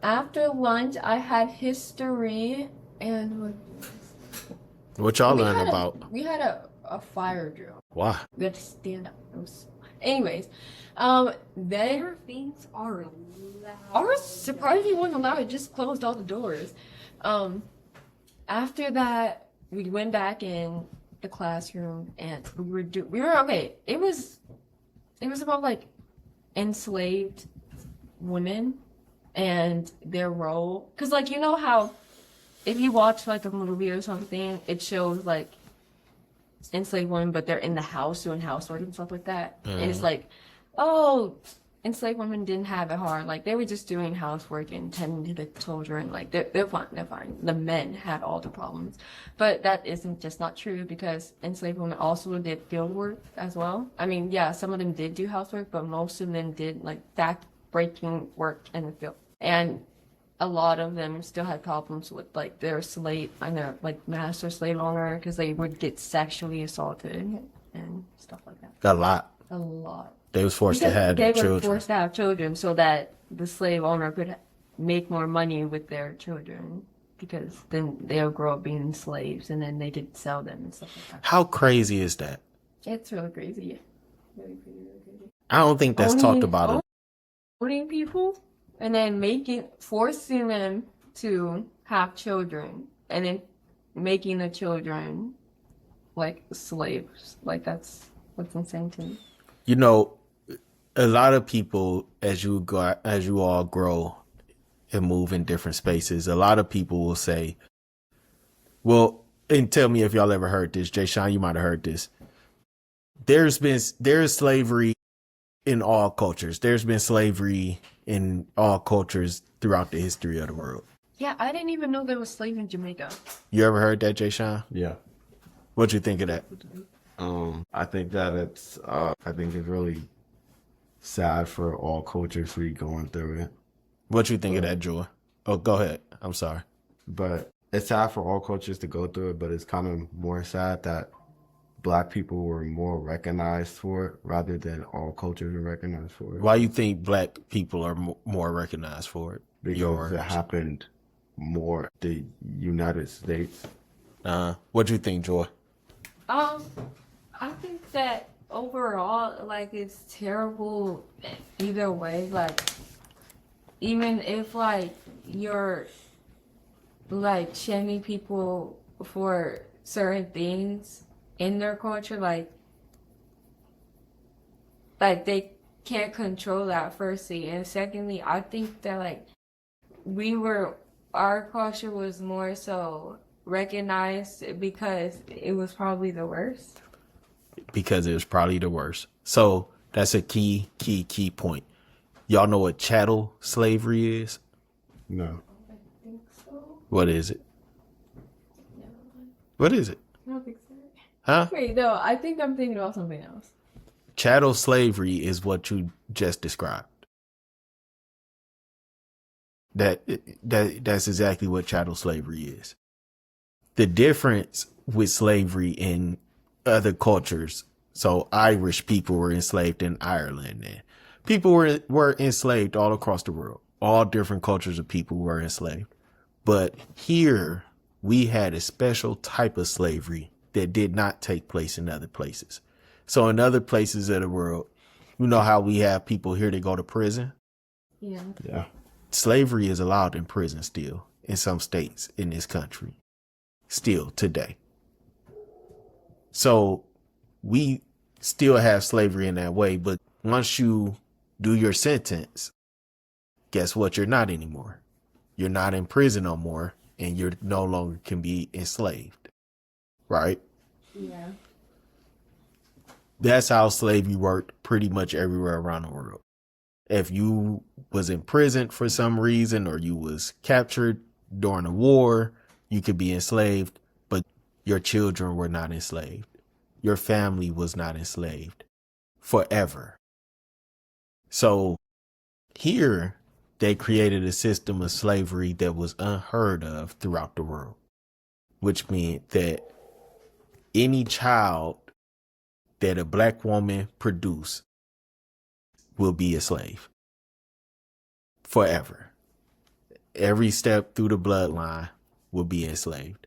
After lunch, I had history and What y'all we learn had a about? we had a fire drill. Why? We had to stand up. It was, anyways, then Our things are ours loud. surprisingly wasn't loud. It just closed all the doors. Um, After that, we went back in the classroom and we were okay. It was about like enslaved women and their role. Cause like you know how if you watch like a movie or something, it shows like enslaved women, but they're in the house doing housework and stuff like that. And it's like, oh, enslaved women didn't have it hard. Like they were just doing housework and tending to the children. Like they're fine, they're fine. The men had all the problems, but that isn't just not true because enslaved women also did field work as well. I mean, yeah, some of them did do housework, but most of them did like back breaking work in the field. And a lot of them still had problems with like their slave and their like master slave owner because they would get sexually assaulted and stuff like that. A lot. A lot. They was forced to Because have they were children. forced to have children so that the slave owner could make more money with their children because then they'll grow up being slaves and then they could sell them and stuff like that. How crazy is that? It's really crazy. Really crazy, really crazy. I don't think that's talked about it. Owning people and then forcing them to have children and then making the children like slaves. Like what's insane to me. You know, a lot of people, as you all grow and move in different spaces, a lot of people will say, well, and tell me if y'all ever heard this. Jay Sean, you might have heard this. There's slavery in all cultures. There's been slavery in all cultures throughout the history of the world. Yeah, I didn't even know there was slaves in Jamaica. You ever heard that, Jay Sean? Yeah. What you think of that? I think that I think it's really sad for all cultures to be going through it. What you think of that, Joy? Oh, go ahead. I'm sorry. But it's sad for all cultures to go through it, but it's kind of more sad that Black people were more recognized for it rather than all cultures were recognized for it. Why you think Black people are more recognized for it? Because it happened more the United States. What you think, Joy? I think that overall, like, it's terrible either way. Like, even if, like, you're, like, shaming people for certain things in their culture, like they can't control that, firstly. And secondly, I think that, like, our culture was more so recognized because it was probably the worst. Because it was probably the worst. So that's a key point. Y'all know what chattel slavery is? No. I think so. What is it? No, What is it? I don't think so. Huh? Wait, no, I think I'm thinking about something else. Chattel slavery is what you just described. That's exactly what chattel slavery is. The difference with slavery in other cultures, so Irish people were enslaved in Ireland, and people were enslaved all across the world. All different cultures of people were enslaved. But here we had a special type of slavery that did not take place in other places. So in other places of the world, you know how we have people here that go to prison? Yeah. Yeah. Slavery is allowed in prison still in some states in this country. Still today. So we still have slavery in that way, but once you do your sentence, guess what? You're not anymore. You're not in prison no more, and you're no longer can be enslaved. Right? Yeah. That's how slavery worked pretty much everywhere around the world. If you was in prison for some reason or you was captured during a war, you could be enslaved, but your children were not enslaved. Your family was not enslaved forever. So here they created a system of slavery that was unheard of throughout the world, which meant that any child that a Black woman produce will be a slave forever. every step through the bloodline will be enslaved.